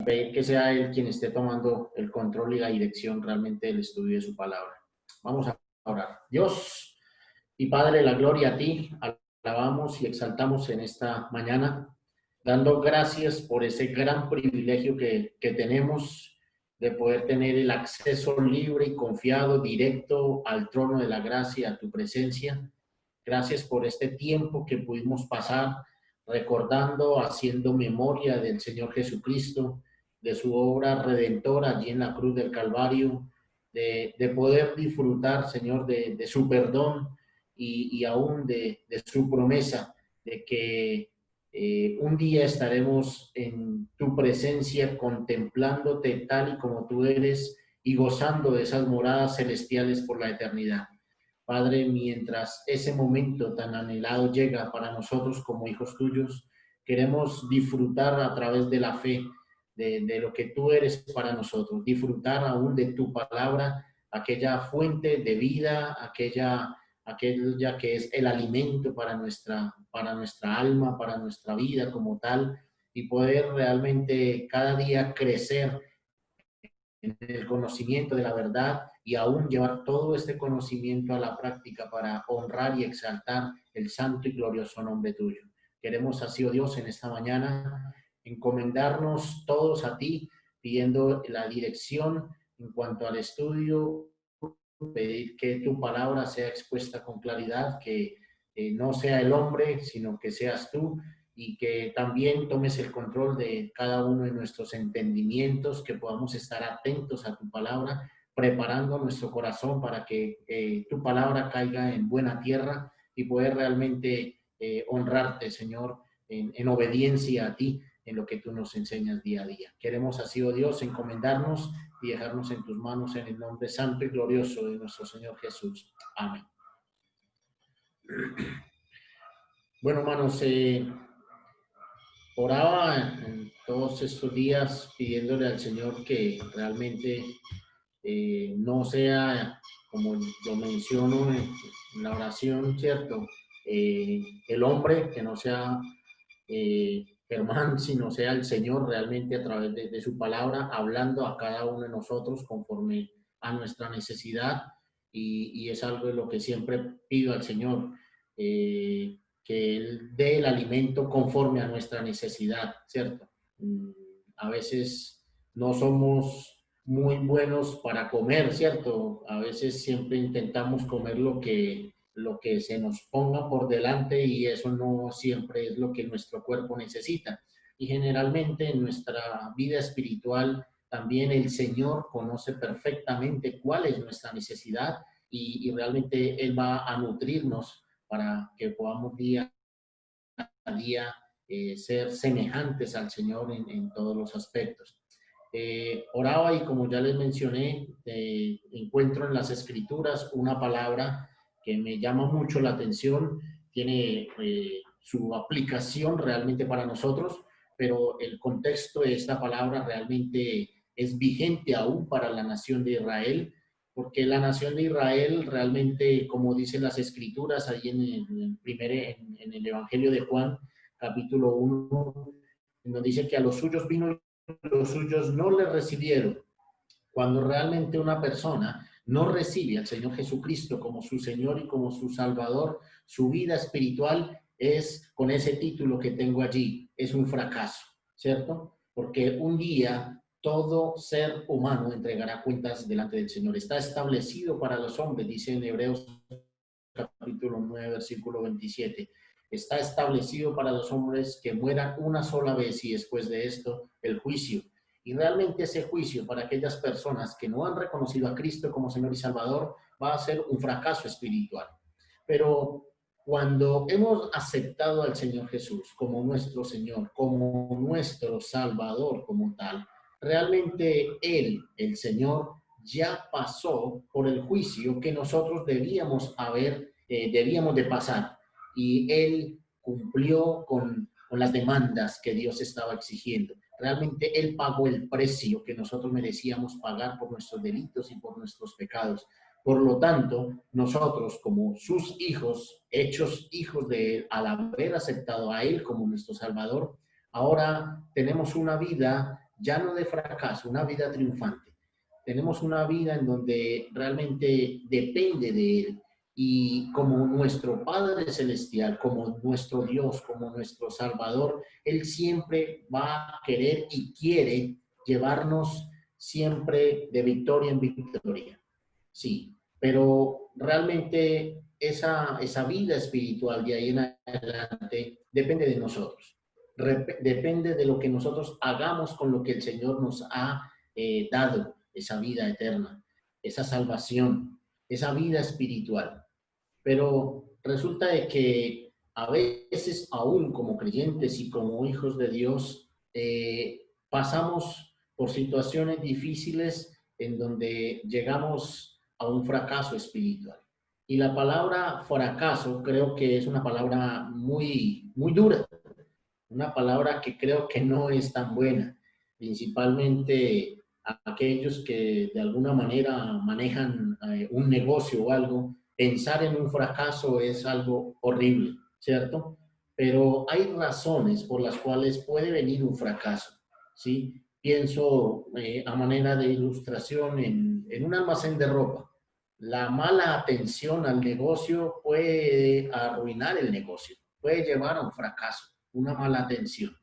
pedir que sea Él quien esté tomando el control y la dirección realmente del estudio de su palabra. Vamos a orar. Dios y Padre, la gloria a ti, alabamos y exaltamos en esta mañana, dando gracias por ese gran privilegio que tenemos de poder tener el acceso libre y confiado, directo al trono de la gracia, a tu presencia. Gracias por este tiempo que pudimos pasar recordando, haciendo memoria del Señor Jesucristo, de su obra redentora allí en la cruz del Calvario, de poder disfrutar, Señor, de su perdón y aún de su promesa de que un día estaremos en tu presencia contemplándote tal y como tú eres y gozando de esas moradas celestiales por la eternidad. Padre, mientras ese momento tan anhelado llega para nosotros como hijos tuyos, queremos disfrutar a través de la fe de lo que tú eres para nosotros, disfrutar aún de tu palabra, aquella fuente de vida, aquella que es el alimento para nuestra alma, para nuestra vida como tal, y poder realmente cada día crecer en el conocimiento de la verdad y aún llevar todo este conocimiento a la práctica para honrar y exaltar el santo y glorioso nombre tuyo. Queremos así, oh Dios, en esta mañana encomendarnos todos a ti, pidiendo la dirección en cuanto al estudio, pedir que tu palabra sea expuesta con claridad, que no sea el hombre, sino que seas tú, y que también tomes el control de cada uno de nuestros entendimientos, que podamos estar atentos a tu palabra, preparando nuestro corazón para que tu palabra caiga en buena tierra y poder realmente honrarte, Señor, en obediencia a ti, en lo que tú nos enseñas día a día. Queremos así, oh Dios, encomendarnos y dejarnos en tus manos en el nombre santo y glorioso de nuestro Señor Jesús. Amén. Bueno, hermanos, oraba en todos estos días pidiéndole al Señor que realmente no sea, como lo menciono en la oración, ¿cierto? El hombre, que no sea Germán, sino sea el Señor realmente a través de su palabra, hablando a cada uno de nosotros conforme a nuestra necesidad, y es algo de lo que siempre pido al Señor, que Él dé el alimento conforme a nuestra necesidad, ¿cierto? A veces no somos muy buenos para comer, ¿cierto? A veces siempre intentamos comer lo que se nos ponga por delante y eso no siempre es lo que nuestro cuerpo necesita. Y generalmente en nuestra vida espiritual también el Señor conoce perfectamente cuál es nuestra necesidad y realmente Él va a nutrirnos para que podamos día a día ser semejantes al Señor en todos los aspectos. Oraba y como ya les mencioné, encuentro en las escrituras una palabra que me llama mucho la atención, tiene su aplicación realmente para nosotros, pero el contexto de esta palabra realmente es vigente aún para la nación de Israel, porque la nación de Israel realmente, como dicen las escrituras, ahí en el Evangelio de Juan, capítulo 1, nos dice que a los suyos vino y los suyos no le recibieron. Cuando realmente una persona no recibe al Señor Jesucristo como su Señor y como su Salvador, su vida espiritual es con ese título que tengo allí, es un fracaso, ¿cierto? Porque un día todo ser humano entregará cuentas delante del Señor. Está establecido para los hombres, dice en Hebreos capítulo 9, versículo 27. Está establecido para los hombres que mueran una sola vez y después de esto el juicio. Y realmente ese juicio para aquellas personas que no han reconocido a Cristo como Señor y Salvador va a ser un fracaso espiritual. Pero cuando hemos aceptado al Señor Jesús como nuestro Señor, como nuestro Salvador como tal, realmente Él, el Señor, ya pasó por el juicio que nosotros debíamos de pasar. Y Él cumplió con las demandas que Dios estaba exigiendo. Realmente Él pagó el precio que nosotros merecíamos pagar por nuestros delitos y por nuestros pecados. Por lo tanto, nosotros como sus hijos, hechos hijos de Él, al haber aceptado a Él como nuestro Salvador, ahora tenemos una vida ya no de fracaso, una vida triunfante. Tenemos una vida en donde realmente depende de Él. Y como nuestro Padre Celestial, como nuestro Dios, como nuestro Salvador, Él siempre va a querer y quiere llevarnos siempre de victoria en victoria. Sí, pero realmente esa vida espiritual de ahí en adelante depende de nosotros. Depende de lo que nosotros hagamos con lo que el Señor nos ha dado, esa vida eterna, esa salvación, esa vida espiritual. Pero resulta de que a veces, aún como creyentes y como hijos de Dios, pasamos por situaciones difíciles en donde llegamos a un fracaso espiritual. Y la palabra fracaso creo que es una palabra muy, muy dura, una palabra que creo que no es tan buena, principalmente a aquellos que de alguna manera manejan un negocio o algo. Pensar en un fracaso es algo horrible, ¿cierto? Pero hay razones por las cuales puede venir un fracaso, ¿sí? Pienso a manera de ilustración en un almacén de ropa. La mala atención al negocio puede arruinar el negocio, puede llevar a un fracaso, una mala atención.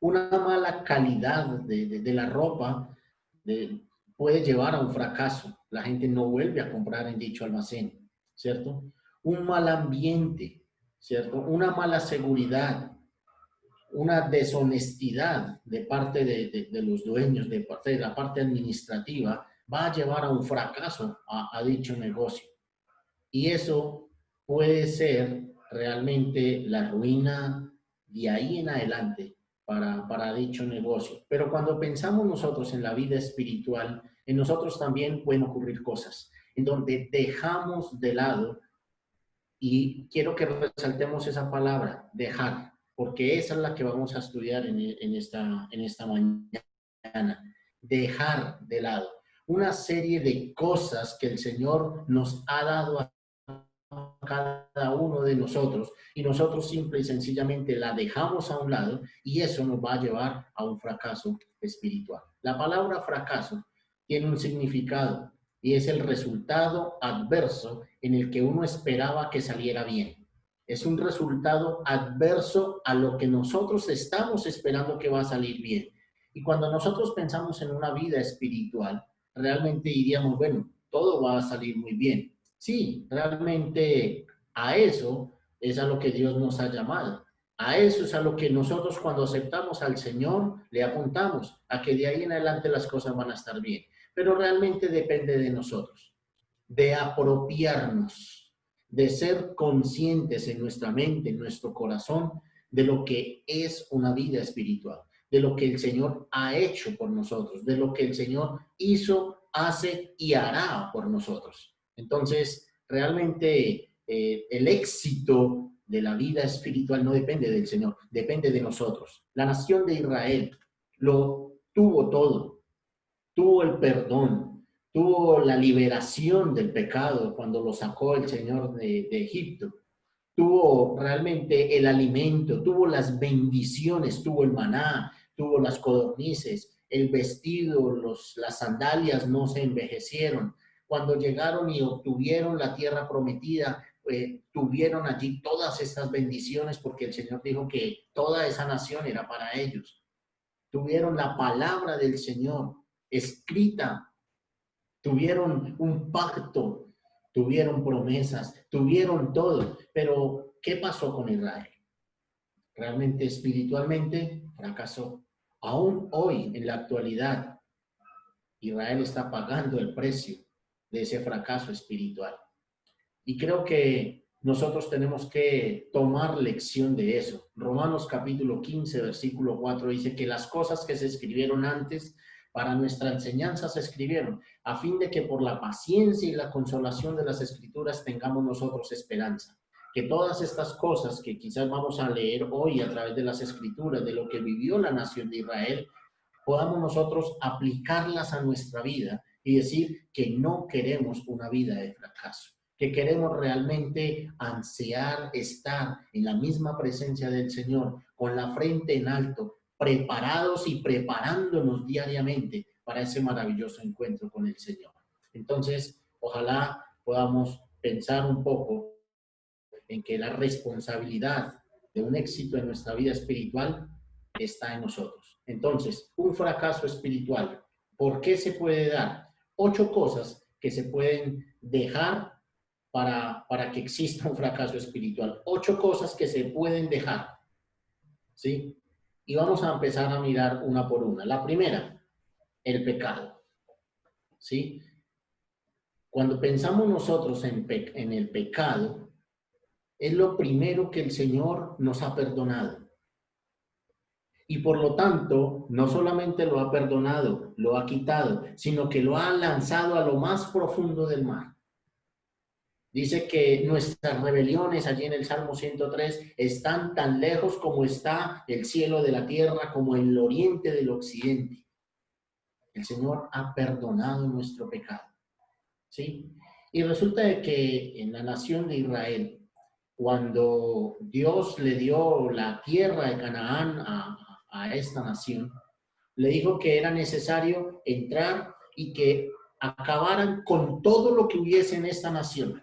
Una mala calidad de la ropa de, puede llevar a un fracaso. La gente no vuelve a comprar en dicho almacén, ¿cierto? Un mal ambiente, ¿cierto? Una mala seguridad, una deshonestidad de parte de los dueños, de parte de la parte administrativa, va a llevar a un fracaso a dicho negocio. Y eso puede ser realmente la ruina de ahí en adelante para dicho negocio. Pero cuando pensamos nosotros en la vida espiritual, en nosotros también pueden ocurrir cosas en donde dejamos de lado, y quiero que resaltemos esa palabra, dejar, porque esa es la que vamos a estudiar en esta mañana. Dejar de lado una serie de cosas que el Señor nos ha dado a cada uno de nosotros, y nosotros simple y sencillamente la dejamos a un lado, y eso nos va a llevar a un fracaso espiritual. La palabra fracaso tiene un significado, y es el resultado adverso en el que uno esperaba que saliera bien. Es un resultado adverso a lo que nosotros estamos esperando que va a salir bien. Y cuando nosotros pensamos en una vida espiritual, realmente diríamos, bueno, todo va a salir muy bien. Sí, realmente a eso es a lo que Dios nos ha llamado. A eso es a lo que nosotros cuando aceptamos al Señor le apuntamos, a que de ahí en adelante las cosas van a estar bien. Pero realmente depende de nosotros, de apropiarnos, de ser conscientes en nuestra mente, en nuestro corazón, de lo que es una vida espiritual, de lo que el Señor ha hecho por nosotros, de lo que el Señor hizo, hace y hará por nosotros. Entonces, realmente el éxito de la vida espiritual no depende del Señor, depende de nosotros. La nación de Israel lo tuvo todo, tuvo el perdón, tuvo la liberación del pecado cuando lo sacó el Señor de Egipto, tuvo realmente el alimento, tuvo las bendiciones, tuvo el maná, tuvo las codornices, el vestido, las sandalias no se envejecieron. Cuando llegaron y obtuvieron la tierra prometida, tuvieron allí todas estas bendiciones porque el Señor dijo que toda esa nación era para ellos. Tuvieron la palabra del Señor escrita, tuvieron un pacto, tuvieron promesas, tuvieron todo. Pero, ¿qué pasó con Israel? Realmente espiritualmente fracasó. Aún hoy, en la actualidad, Israel está pagando el precio de ese fracaso espiritual. Y creo que nosotros tenemos que tomar lección de eso. Romanos capítulo 15, versículo 4 dice que las cosas que se escribieron antes para nuestra enseñanza se escribieron, a fin de que por la paciencia y la consolación de las escrituras tengamos nosotros esperanza. Que todas estas cosas que quizás vamos a leer hoy a través de las escrituras, de lo que vivió la nación de Israel, podamos nosotros aplicarlas a nuestra vida y decir que no queremos una vida de fracaso, que queremos realmente ansiar estar en la misma presencia del Señor, con la frente en alto, preparados y preparándonos diariamente para ese maravilloso encuentro con el Señor. Entonces, ojalá podamos pensar un poco en que la responsabilidad de un éxito en nuestra vida espiritual está en nosotros. Entonces, un fracaso espiritual, ¿por qué se puede dar? 8 cosas que se pueden dejar para que exista un fracaso espiritual. 8 cosas que se pueden dejar, ¿sí? Y vamos a empezar a mirar una por una. La primera, el pecado, ¿sí? Cuando pensamos nosotros en el pecado, es lo primero que el Señor nos ha perdonado. Y por lo tanto, no solamente lo ha perdonado, lo ha quitado, sino que lo ha lanzado a lo más profundo del mar. Dice que nuestras rebeliones, allí en el Salmo 103, están tan lejos como está el cielo de la tierra, como el oriente del occidente. El Señor ha perdonado nuestro pecado, ¿sí? Y resulta de que en la nación de Israel, cuando Dios le dio la tierra de Canaán a esta nación, le dijo que era necesario entrar y que acabaran con todo lo que hubiese en esta nación.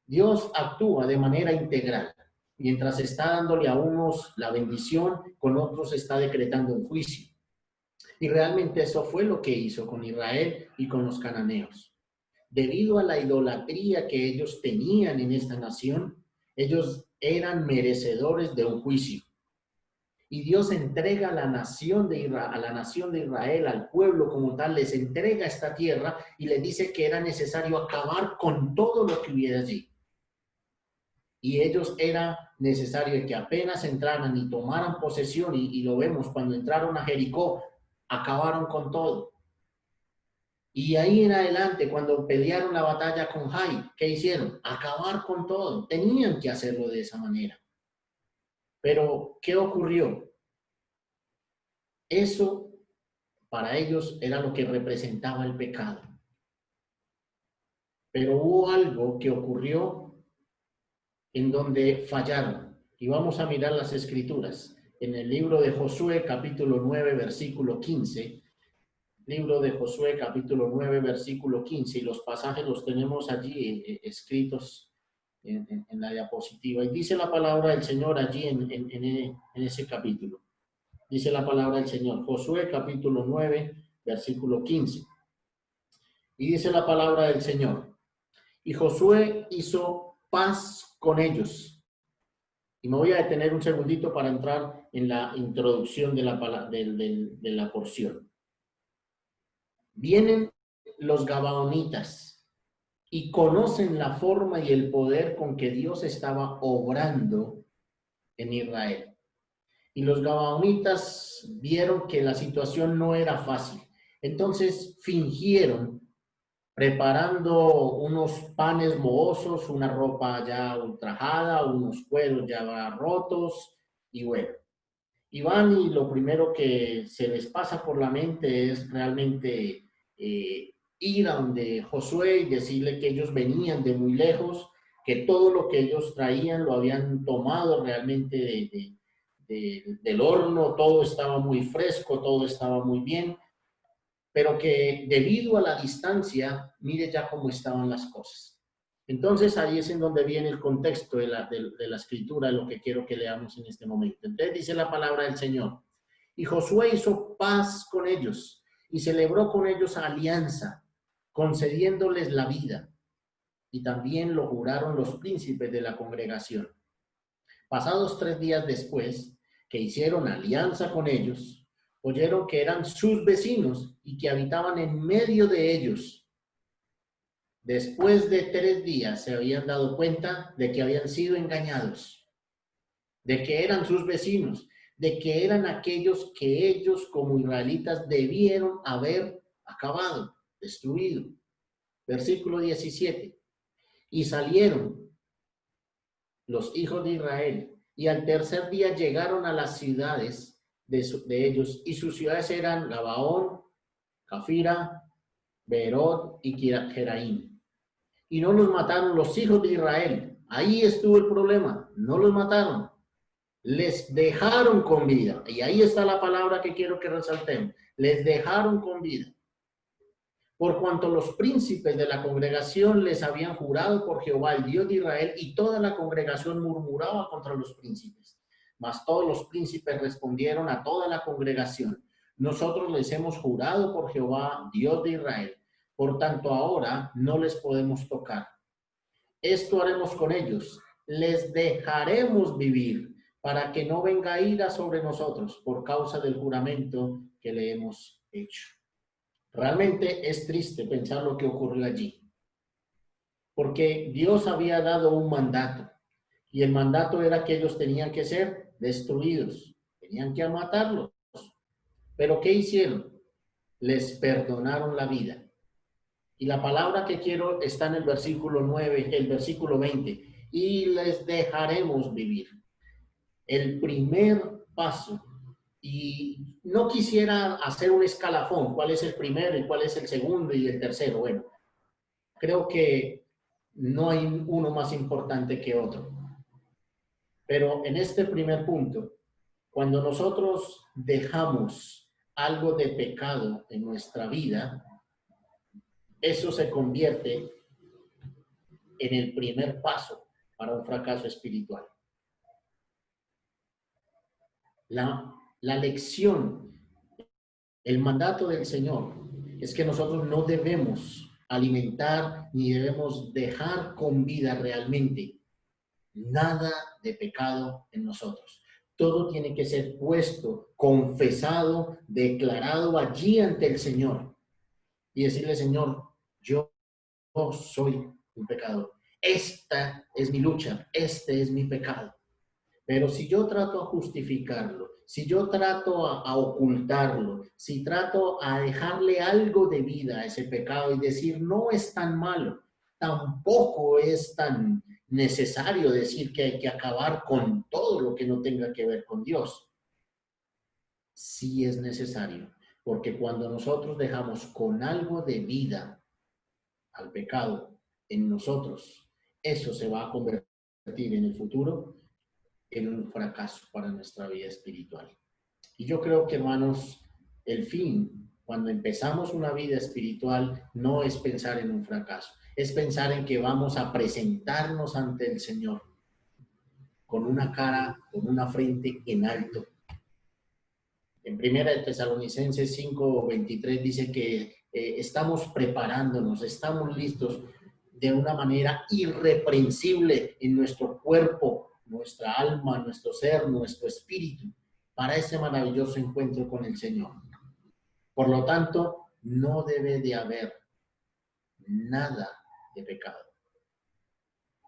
Dios actúa de manera integral. Mientras está dándole a unos la bendición, con otros está decretando un juicio. Y realmente eso fue lo que hizo con Israel y con los cananeos. Debido a la idolatría que ellos tenían en esta nación, ellos eran merecedores de un juicio. Y Dios entrega a la nación de Israel, al pueblo como tal, les entrega esta tierra y les dice que era necesario acabar con todo lo que hubiera allí. Y ellos era necesario que apenas entraran y tomaran posesión, y lo vemos cuando entraron a Jericó, acabaron con todo. Y ahí en adelante, cuando pelearon la batalla con Jai, ¿qué hicieron? Acabar con todo. Tenían que hacerlo de esa manera. Pero, ¿qué ocurrió? Eso para ellos era lo que representaba el pecado. Pero hubo algo que ocurrió en donde fallaron. Y vamos a mirar las escrituras. En el libro de Josué, capítulo 9, versículo 15. Libro de Josué, capítulo 9, versículo 15. Y los pasajes los tenemos allí escritos en la diapositiva. Y dice la palabra del Señor allí en ese capítulo. Dice la palabra del Señor. Josué, capítulo 9, versículo 15. Y dice la palabra del Señor. Y Josué hizo paz con ellos. Y me voy a detener un segundito para entrar en la introducción de la porción. Vienen los gabaonitas y conocen la forma y el poder con que Dios estaba obrando en Israel. Y los gabaonitas vieron que la situación no era fácil. Entonces fingieron, preparando unos panes mohosos, una ropa ya ultrajada, unos cueros ya rotos, y bueno, y van y lo primero que se les pasa por la mente es realmente ir a donde Josué y decirle que ellos venían de muy lejos, que todo lo que ellos traían lo habían tomado realmente del horno, todo estaba muy fresco, todo estaba muy bien, pero que debido a la distancia, mire ya cómo estaban las cosas. Entonces ahí es en donde viene el contexto de la escritura, lo que quiero que leamos en este momento. Entonces dice la palabra del Señor. Y Josué hizo paz con ellos y celebró con ellos alianza, concediéndoles la vida. Y también lo juraron los príncipes de la congregación. Pasados 3 días después, que hicieron alianza con ellos, oyeron que eran sus vecinos y que habitaban en medio de ellos. Después de 3 días se habían dado cuenta de que habían sido engañados, de que eran sus vecinos, de que eran aquellos que ellos como israelitas debieron haber acabado, destruido. Versículo 17. Y salieron los hijos de Israel y al tercer día llegaron a las ciudades de ellos, y sus ciudades eran Gabaón, Cafira, Beerot y Jeraim. Y no los mataron los hijos de Israel. Ahí estuvo el problema, no los mataron. Les dejaron con vida. Y ahí está la palabra que quiero que resaltemos. Les dejaron con vida. Por cuanto los príncipes de la congregación les habían jurado por Jehová, el Dios de Israel, y toda la congregación murmuraba contra los príncipes. Mas todos los príncipes respondieron a toda la congregación: nosotros les hemos jurado por Jehová, Dios de Israel. Por tanto, ahora no les podemos tocar. Esto haremos con ellos: les dejaremos vivir, para que no venga ira sobre nosotros por causa del juramento que le hemos hecho. Realmente es triste pensar lo que ocurrió allí, porque Dios había dado un mandato, y el mandato era que ellos tenían que ser destruidos, tenían que matarlos. Pero ¿qué hicieron? Les perdonaron la vida. Y la palabra que quiero está en el versículo 9, el versículo 20. Y les dejaremos vivir. El primer paso. Y no quisiera hacer un escalafón. ¿Cuál es el primero y cuál es el segundo y el tercero? Bueno, creo que no hay uno más importante que otro. Pero en este primer punto, cuando nosotros dejamos algo de pecado en nuestra vida, eso se convierte en el primer paso para un fracaso espiritual. La lección, el mandato del Señor es que nosotros no debemos alimentar ni debemos dejar con vida realmente nada de pecado en nosotros. Todo tiene que ser puesto, confesado, declarado allí ante el Señor y decirle: Señor, yo soy un pecador. Esta es mi lucha, este es mi pecado. Pero si yo trato a justificarlo, si yo trato a ocultarlo, si trato a dejarle algo de vida a ese pecado y decir no es tan malo, tampoco es tan necesario decir que hay que acabar con todo lo que no tenga que ver con Dios. Sí es necesario, porque cuando nosotros dejamos con algo de vida al pecado en nosotros, eso se va a convertir en el futuro en un fracaso para nuestra vida espiritual. Y yo creo que, hermanos, el fin, cuando empezamos una vida espiritual, no es pensar en un fracaso, es pensar en que vamos a presentarnos ante el Señor con una cara, con una frente en alto. En Primera de Tesalonicenses 5:23 dice que estamos preparándonos, estamos listos de una manera irreprensible en nuestro cuerpo, nuestra alma, nuestro ser, nuestro espíritu, para ese maravilloso encuentro con el Señor. Por lo tanto, no debe de haber nada de pecado.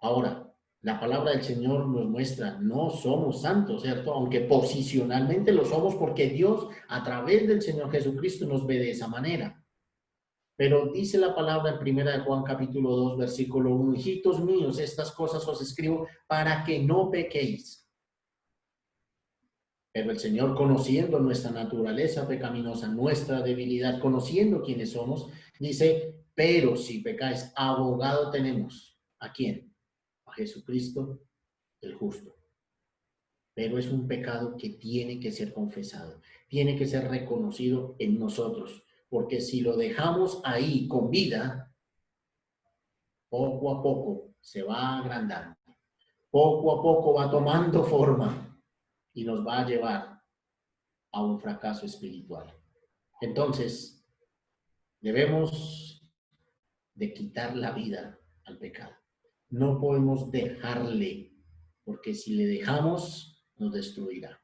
Ahora, la palabra del Señor nos muestra, no somos santos, ¿cierto? Aunque posicionalmente lo somos porque Dios, a través del Señor Jesucristo, nos ve de esa manera. Pero dice la palabra en 1 Juan capítulo 2, versículo 1, hijitos míos, estas cosas os escribo para que no pequéis. Pero el Señor, conociendo nuestra naturaleza pecaminosa, nuestra debilidad, conociendo quiénes somos, dice: pero si pecáis, abogado tenemos. ¿A quién? A Jesucristo el justo. Pero es un pecado que tiene que ser confesado, tiene que ser reconocido en nosotros, porque si lo dejamos ahí con vida, poco a poco se va agrandando, poco a poco va tomando forma y nos va a llevar a un fracaso espiritual. Entonces, debemos de quitar la vida al pecado. No podemos dejarle, porque si le dejamos, nos destruirá.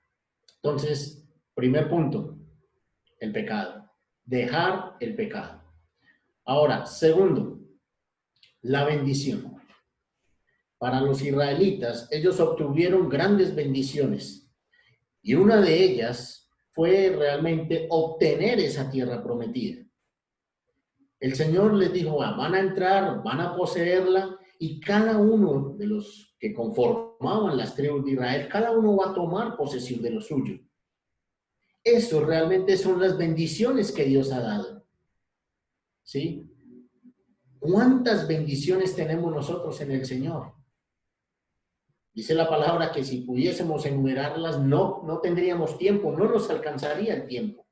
Entonces, primer punto, el pecado. Dejar el pecado. Ahora, segundo, la bendición. Para los israelitas, ellos obtuvieron grandes bendiciones y una de ellas fue realmente obtener esa tierra prometida. El Señor les dijo: van a entrar, van a poseerla, y cada uno de los que conformaban las tribus de Israel, cada uno va a tomar posesión de lo suyo. Eso realmente son las bendiciones que Dios ha dado. ¿Sí? ¿Cuántas bendiciones tenemos nosotros en el Señor? Dice la palabra que si pudiésemos enumerarlas, no tendríamos tiempo, no nos alcanzaría el tiempo.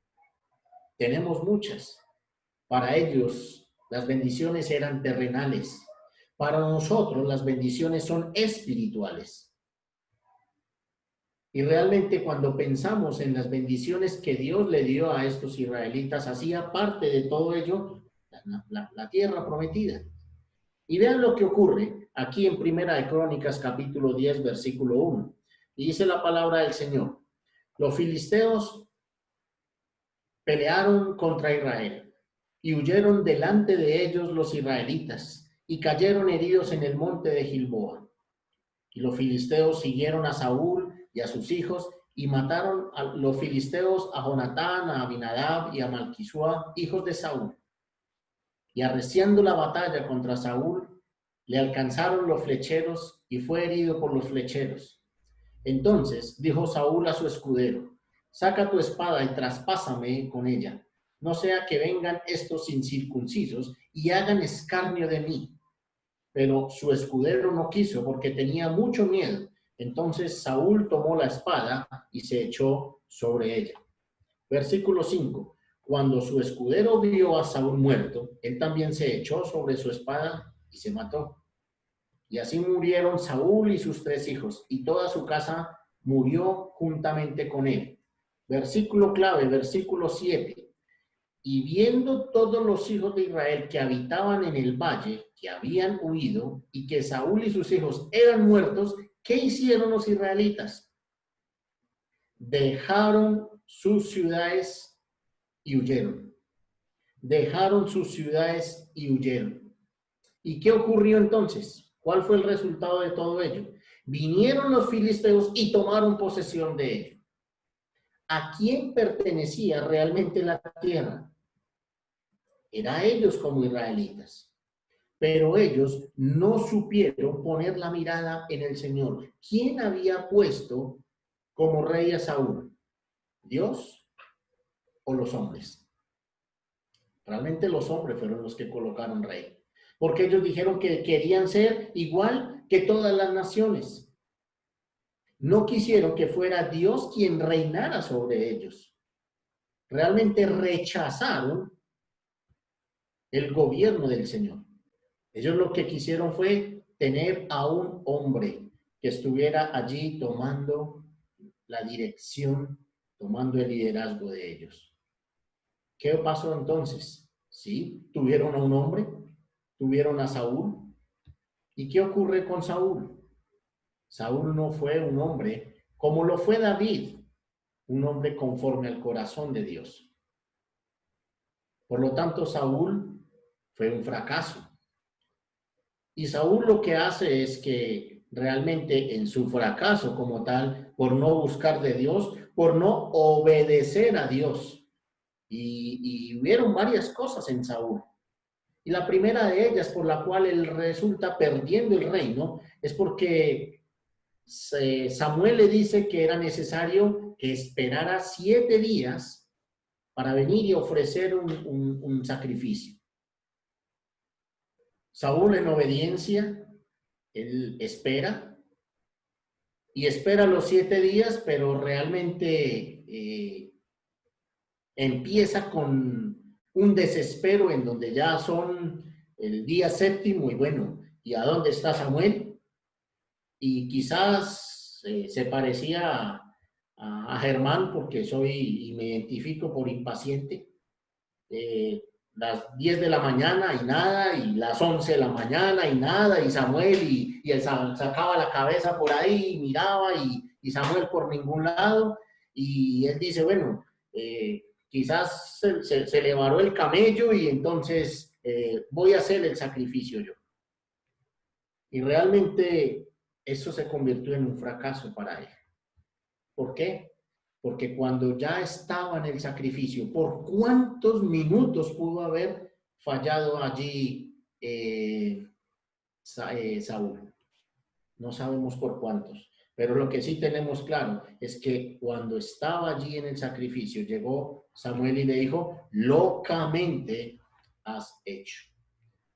Tenemos muchas. Para ellos, las bendiciones eran terrenales. Para nosotros, las bendiciones son espirituales. Y realmente cuando pensamos en las bendiciones que Dios le dio a estos israelitas, hacía parte de todo ello la tierra prometida. Y vean lo que ocurre aquí en Primera de Crónicas, capítulo 10, versículo 1. Y dice la palabra del Señor: los filisteos pelearon contra Israel y huyeron delante de ellos los israelitas y cayeron heridos en el monte de Gilboa. Y los filisteos siguieron a Saúl y a sus hijos y mataron a los filisteos a Jonatán, a Abinadab y a Malquisúa, hijos de Saúl. Y arreciando la batalla contra Saúl, le alcanzaron los flecheros y fue herido por los flecheros. Entonces dijo Saúl a su escudero: saca tu espada y traspásame con ella, no sea que vengan estos incircuncisos y hagan escarnio de mí. Pero su escudero no quiso porque tenía mucho miedo. Entonces Saúl tomó la espada y se echó sobre ella. Versículo 5. Cuando su escudero vio a Saúl muerto, él también se echó sobre su espada y se mató. Y así murieron Saúl y sus 3 hijos, y toda su casa murió juntamente con él. Versículo clave, versículo 7. Y viendo todos los hijos de Israel que habitaban en el valle, que habían huido, y que Saúl y sus hijos eran muertos, ¿qué hicieron los israelitas? Dejaron sus ciudades y huyeron. Dejaron sus ciudades y huyeron. ¿Y qué ocurrió entonces? ¿Cuál fue el resultado de todo ello? Vinieron los filisteos y tomaron posesión de ello. ¿A quién pertenecía realmente la tierra? Era a ellos como israelitas. Pero ellos no supieron poner la mirada en el Señor. ¿Quién había puesto como rey a Saúl? ¿Dios o los hombres? Realmente los hombres fueron los que colocaron rey, porque ellos dijeron que querían ser igual que todas las naciones. No quisieron que fuera Dios quien reinara sobre ellos. Realmente rechazaron el gobierno del Señor. Ellos lo que quisieron fue tener a un hombre que estuviera allí tomando la dirección, tomando el liderazgo de ellos. ¿Qué pasó entonces? Sí, tuvieron a un hombre, tuvieron a Saúl. ¿Y qué ocurre con Saúl? Saúl no fue un hombre como lo fue David, un hombre conforme al corazón de Dios. Por lo tanto, Saúl fue un fracaso. Y Saúl lo que hace es que realmente en su fracaso como tal, por no buscar de Dios, por no obedecer a Dios, y hubieron varias cosas en Saúl. Y la primera de ellas por la cual él resulta perdiendo el reino es porque Samuel le dice que era necesario que esperara 7 días para venir y ofrecer un sacrificio. Saúl en obediencia, él espera y espera los 7 días, pero realmente empieza con un desespero en donde ya son el día 7º y bueno, ¿y a dónde está Samuel? Y quizás se parecía a Germán porque soy y me identifico por impaciente. Las 10 de la mañana y nada, y las 11 de la mañana y nada, y Samuel y él sacaba la cabeza por ahí y miraba y Samuel por ningún lado, y él dice, bueno, quizás se le varó el camello y entonces voy a hacer el sacrificio yo. Y realmente eso se convirtió en un fracaso para él. ¿Por qué? Porque cuando ya estaba en el sacrificio, ¿por cuántos minutos pudo haber fallado allí Saúl? No sabemos por cuántos, pero lo que sí tenemos claro es que cuando estaba allí en el sacrificio, llegó Samuel y le dijo, locamente has hecho.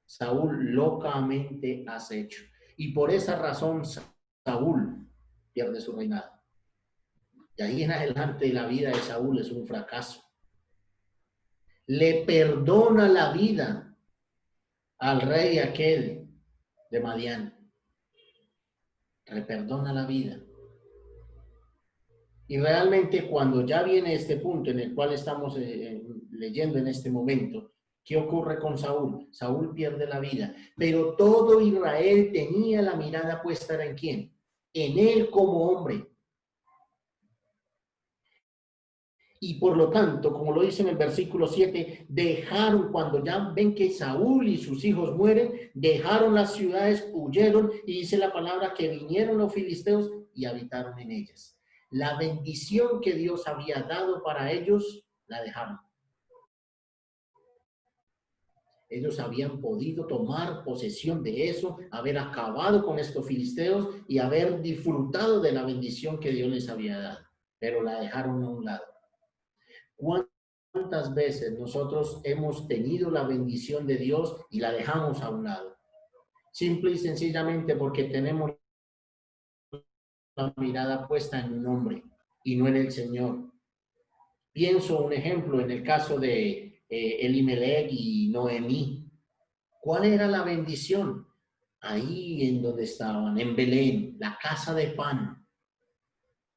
Saúl, locamente has hecho. Y por esa razón Saúl pierde su reinado. De ahí en adelante la vida de Saúl es un fracaso. Le perdona la vida al rey aquel de Madián. Le perdona la vida. Y realmente cuando ya viene este punto en el cual estamos leyendo en este momento, ¿qué ocurre con Saúl? Saúl pierde la vida, pero todo Israel tenía la mirada puesta ¿en quién? En él como hombre. Y por lo tanto, como lo dice en el versículo 7, dejaron, cuando ya ven que Saúl y sus hijos mueren, dejaron las ciudades, huyeron, y dice la palabra que vinieron los filisteos y habitaron en ellas. La bendición que Dios había dado para ellos, la dejaron. Ellos habían podido tomar posesión de eso, haber acabado con estos filisteos y haber disfrutado de la bendición que Dios les había dado, pero la dejaron a un lado. ¿Cuántas veces nosotros hemos tenido la bendición de Dios y la dejamos a un lado? Simple y sencillamente porque tenemos la mirada puesta en un hombre y no en el Señor. Pienso un ejemplo en el caso de Elimelech y Noemí. ¿Cuál era la bendición? Ahí en donde estaban, en Belén, la casa de pan.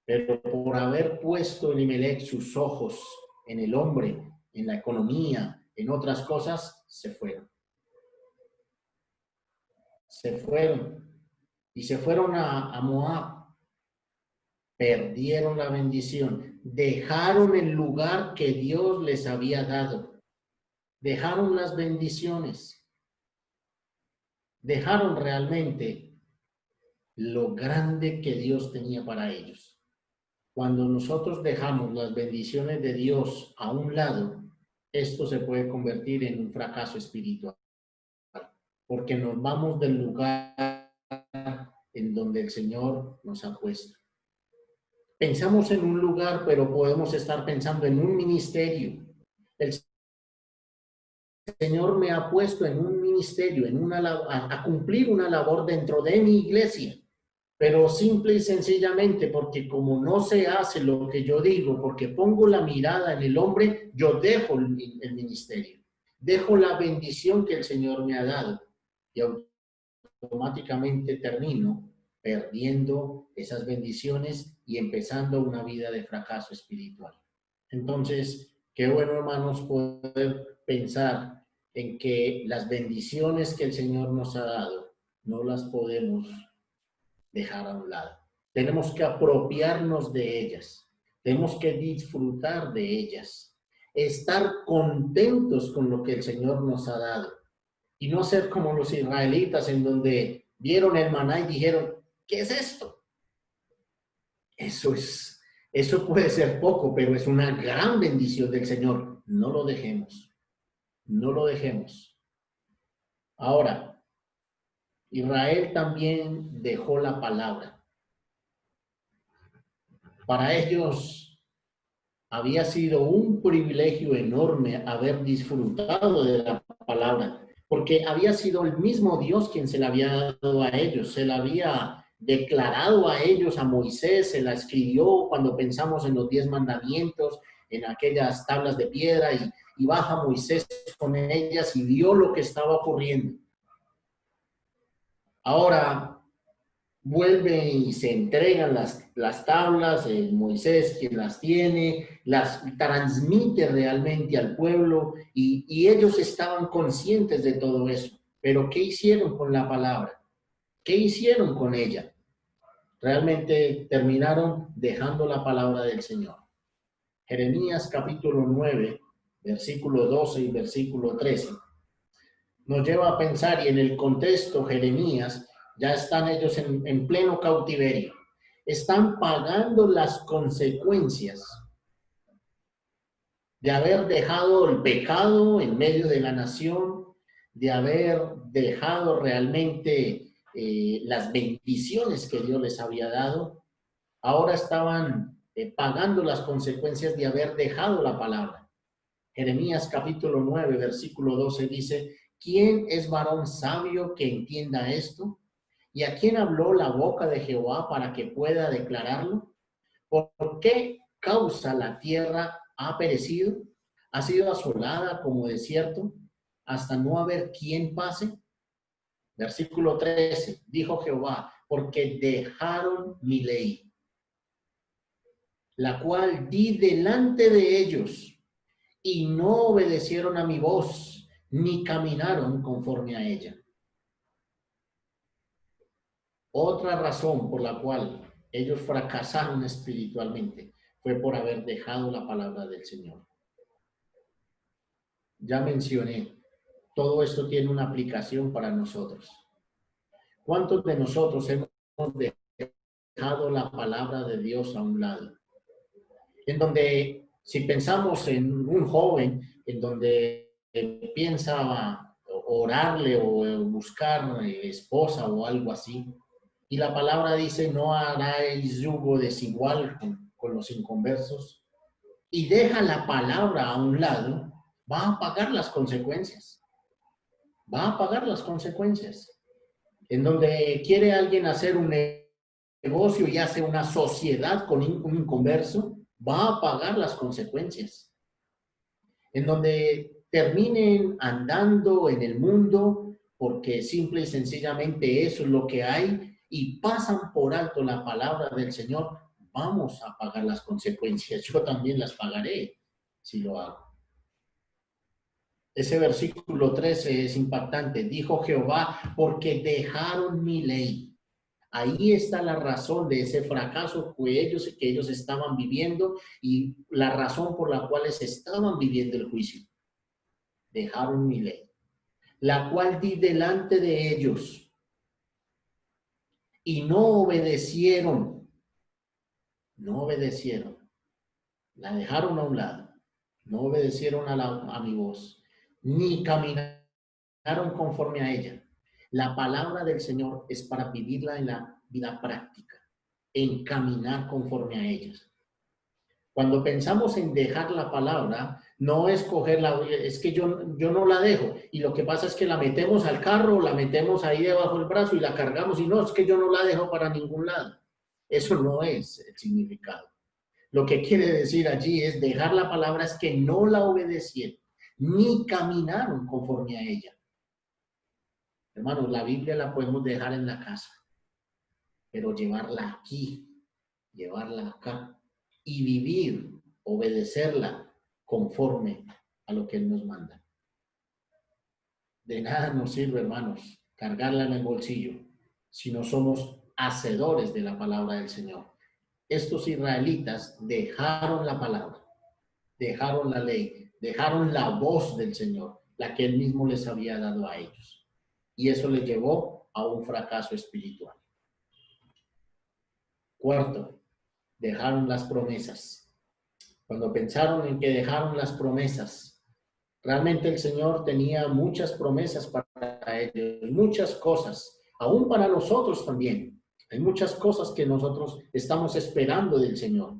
Pero por haber puesto Elimelech sus ojos en el hombre, en la economía, en otras cosas, se fueron. Se fueron. Y se fueron a Moab. Perdieron la bendición. Dejaron el lugar que Dios les había dado. Dejaron las bendiciones. Dejaron realmente lo grande que Dios tenía para ellos. Cuando nosotros dejamos las bendiciones de Dios a un lado, esto se puede convertir en un fracaso espiritual, porque nos vamos del lugar en donde el Señor nos ha puesto. Pensamos en un lugar, pero podemos estar pensando en un ministerio. El Señor me ha puesto en un ministerio, a cumplir una labor dentro de mi iglesia. Pero simple y sencillamente porque como no se hace lo que yo digo, porque pongo la mirada en el hombre, yo dejo el ministerio. Dejo la bendición que el Señor me ha dado y automáticamente termino perdiendo esas bendiciones y empezando una vida de fracaso espiritual. Entonces, qué bueno, hermanos, poder pensar en que las bendiciones que el Señor nos ha dado no las podemos dejar a un lado. Tenemos que apropiarnos de ellas. Tenemos que disfrutar de ellas. Estar contentos con lo que el Señor nos ha dado. Y no ser como los israelitas en donde vieron el maná y dijeron, ¿qué es esto? Eso puede ser poco, pero es una gran bendición del Señor. No lo dejemos. No lo dejemos. Ahora, Israel también dejó la palabra. Para ellos había sido un privilegio enorme haber disfrutado de la palabra, porque había sido el mismo Dios quien se la había dado a ellos, se la había declarado a ellos, a Moisés, se la escribió cuando pensamos en los 10 mandamientos, en aquellas tablas de piedra, y baja Moisés con ellas y vio lo que estaba ocurriendo. Ahora vuelven y se entregan las tablas, Moisés quien las tiene, las transmite realmente al pueblo y ellos estaban conscientes de todo eso. Pero ¿qué hicieron con la palabra? ¿Qué hicieron con ella? Realmente terminaron dejando la palabra del Señor. Jeremías capítulo 9, versículo 12 y versículo 13, nos lleva a pensar, y en el contexto Jeremías, ya están ellos en pleno cautiverio. Están pagando las consecuencias de haber dejado el pecado en medio de la nación, de haber dejado realmente las bendiciones que Dios les había dado. Ahora estaban pagando las consecuencias de haber dejado la palabra. Jeremías capítulo 9, versículo 12 dice, ¿quién es varón sabio que entienda esto? ¿Y a quién habló la boca de Jehová para que pueda declararlo? ¿Por qué causa la tierra ha perecido? ¿Ha sido asolada como desierto hasta no haber quien pase? Versículo 13, dijo Jehová, porque dejaron mi ley, la cual di delante de ellos, y no obedecieron a mi voz, ni caminaron conforme a ella. Otra razón por la cual ellos fracasaron espiritualmente fue por haber dejado la palabra del Señor. Ya mencioné, todo esto tiene una aplicación para nosotros. ¿Cuántos de nosotros hemos dejado la palabra de Dios a un lado? En donde, si pensamos en un joven, en donde piensa orarle o buscar esposa o algo así, y la palabra dice, no haráis yugo desigual con los inconversos, y deja la palabra a un lado, va a pagar las consecuencias. Va a pagar las consecuencias. En donde quiere alguien hacer un negocio y hace una sociedad con un inconverso, va a pagar las consecuencias. En donde terminen andando en el mundo porque simple y sencillamente eso es lo que hay y pasan por alto la palabra del Señor, vamos a pagar las consecuencias. Yo también las pagaré si lo hago. Ese versículo 13 es impactante. Dijo Jehová, porque dejaron mi ley. Ahí está la razón de ese fracaso que ellos estaban viviendo y la razón por la cual estaban viviendo el juicio. Dejaron mi ley, la cual di delante de ellos y no obedecieron. No obedecieron. La dejaron a un lado. No obedecieron a mi voz, ni caminaron conforme a ella. La palabra del Señor es para vivirla en la vida práctica, en caminar conforme a ellas. Cuando pensamos en dejar la palabra, no es cogerla, es que yo no la dejo, y lo que pasa es que la metemos al carro, la metemos ahí debajo del brazo y la cargamos, y no, es que yo no la dejo para ningún lado. Eso no es el significado. Lo que quiere decir allí es dejar la palabra es que no la obedecieron, ni caminaron conforme a ella. Hermanos, la Biblia la podemos dejar en la casa, pero llevarla aquí, llevarla acá y vivir, obedecerla conforme a lo que Él nos manda. De nada nos sirve, hermanos, cargarla en el bolsillo si no somos hacedores de la palabra del Señor. Estos israelitas dejaron la palabra, dejaron la ley, dejaron la voz del Señor, la que Él mismo les había dado a ellos. Y eso les llevó a un fracaso espiritual. Cuarto, dejaron las promesas. Cuando pensaron en que dejaron las promesas, realmente el Señor tenía muchas promesas para ellos, muchas cosas, aún para nosotros también. Hay muchas cosas que nosotros estamos esperando del Señor.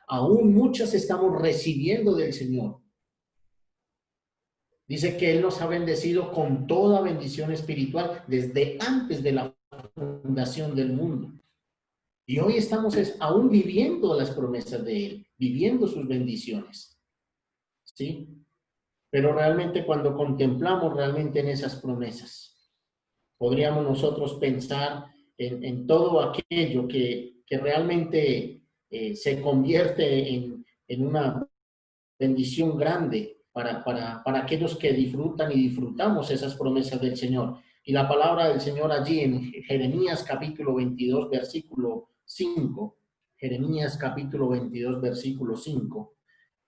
Aún muchas estamos recibiendo del Señor. Dice que Él nos ha bendecido con toda bendición espiritual desde antes de la fundación del mundo. Y hoy estamos aún viviendo las promesas de Él, viviendo sus bendiciones. ¿Sí? Pero realmente cuando contemplamos realmente en esas promesas, podríamos nosotros pensar en todo aquello que realmente se convierte en una bendición grande para aquellos que disfrutan y disfrutamos esas promesas del Señor. Y la palabra del Señor allí en Jeremías capítulo 22, versículo 5, Jeremías capítulo 22, versículo 5,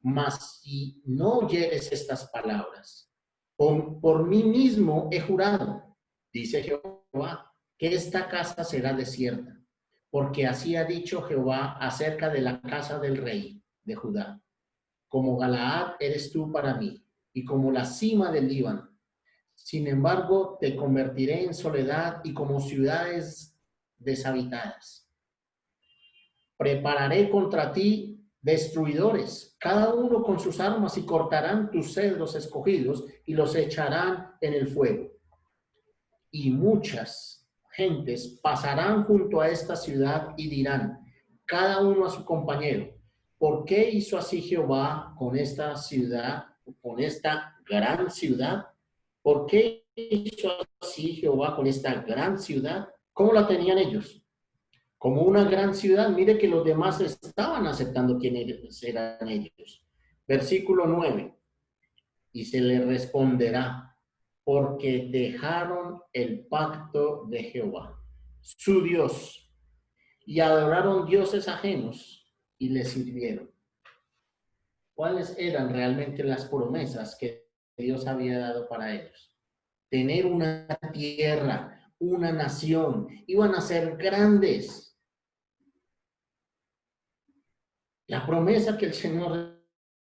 mas si no oyeres estas palabras, por mí mismo he jurado, dice Jehová, que esta casa será desierta, porque así ha dicho Jehová acerca de la casa del rey de Judá. Como Galaad eres tú para mí, y como la cima del Líbano. Sin embargo, te convertiré en soledad y como ciudades deshabitadas. Prepararé contra ti destruidores, cada uno con sus armas, y cortarán tus cedros escogidos y los echarán en el fuego. Y muchas gentes pasarán junto a esta ciudad y dirán, cada uno a su compañero, ¿por qué hizo así Jehová con esta ciudad, con esta gran ciudad? ¿Por qué hizo así Jehová con esta gran ciudad? ¿Cómo la tenían ellos? Como una gran ciudad. Mire que los demás estaban aceptando quiénes eran ellos. Versículo 9. Y se le responderá, porque dejaron el pacto de Jehová, su Dios, y adoraron dioses ajenos y le sirvieron. ¿Cuáles eran realmente las promesas que Dios había dado para ellos? Tener una tierra, una nación, iban a ser grandes. La promesa que el Señor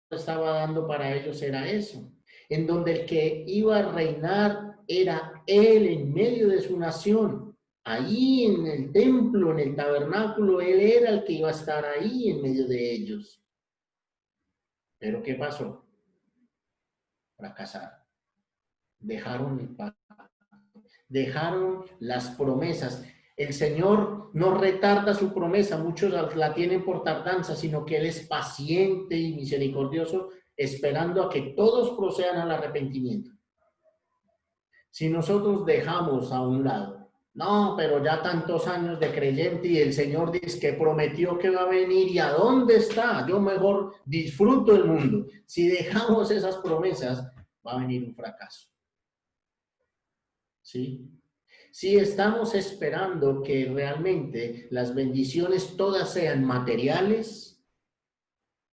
estaba dando para ellos era eso, en donde el que iba a reinar era Él en medio de su nación. Ahí en el templo, en el tabernáculo, Él era el que iba a estar ahí en medio de ellos. Pero ¿qué pasó? Fracasaron. Dejaron el pacto, dejaron las promesas. El Señor no retarda su promesa, muchos la tienen por tardanza, sino que Él es paciente y misericordioso, esperando a que todos procedan al arrepentimiento. Si nosotros dejamos a un lado, no, pero ya tantos años de creyente y el Señor dice que prometió que va a venir y a dónde está, yo mejor disfruto el mundo. Si dejamos esas promesas, va a venir un fracaso. ¿Sí? Si estamos esperando que realmente las bendiciones todas sean materiales,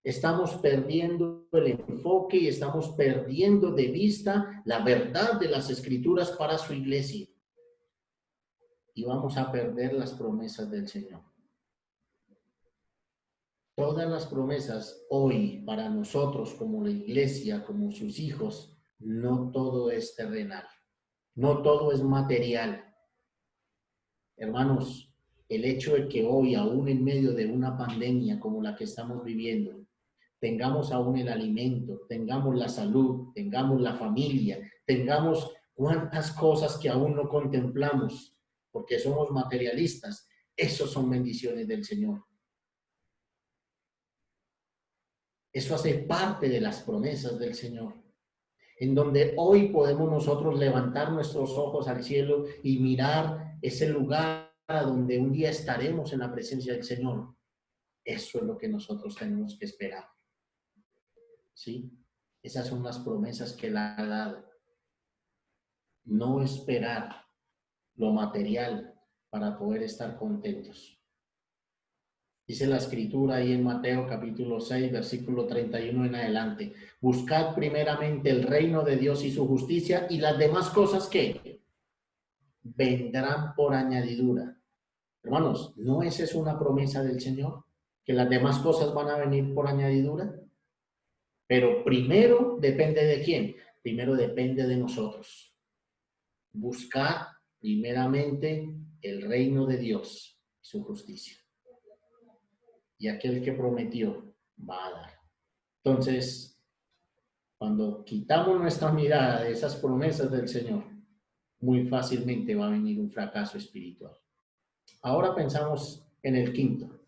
estamos perdiendo el enfoque y estamos perdiendo de vista la verdad de las Escrituras para su iglesia. Y vamos a perder las promesas del Señor. Todas las promesas hoy para nosotros como la iglesia, como sus hijos, no todo es terrenal, no todo es material. Hermanos, el hecho de que hoy, aún en medio de una pandemia como la que estamos viviendo, tengamos aún el alimento, tengamos la salud, tengamos la familia, tengamos cuantas cosas que aún no contemplamos, porque somos materialistas, eso son bendiciones del Señor. Eso hace parte de las promesas del Señor, en donde hoy podemos nosotros levantar nuestros ojos al cielo y mirar ese lugar donde un día estaremos en la presencia del Señor. Eso es lo que nosotros tenemos que esperar. ¿Sí? Esas son las promesas que Él ha dado. No esperar lo material para poder estar contentos. Dice la Escritura ahí en Mateo capítulo 6, versículo 31 en adelante. Buscad primeramente el reino de Dios y su justicia, y las demás cosas que vendrán por añadidura. Hermanos, ¿no es eso una promesa del Señor? Que las demás cosas van a venir por añadidura. Pero primero depende de quién. Primero depende de nosotros. Buscar primeramente el reino de Dios y su justicia. Y aquel que prometió va a dar. Entonces, cuando quitamos nuestra mirada de esas promesas del Señor, muy fácilmente va a venir un fracaso espiritual. Ahora pensamos en el quinto,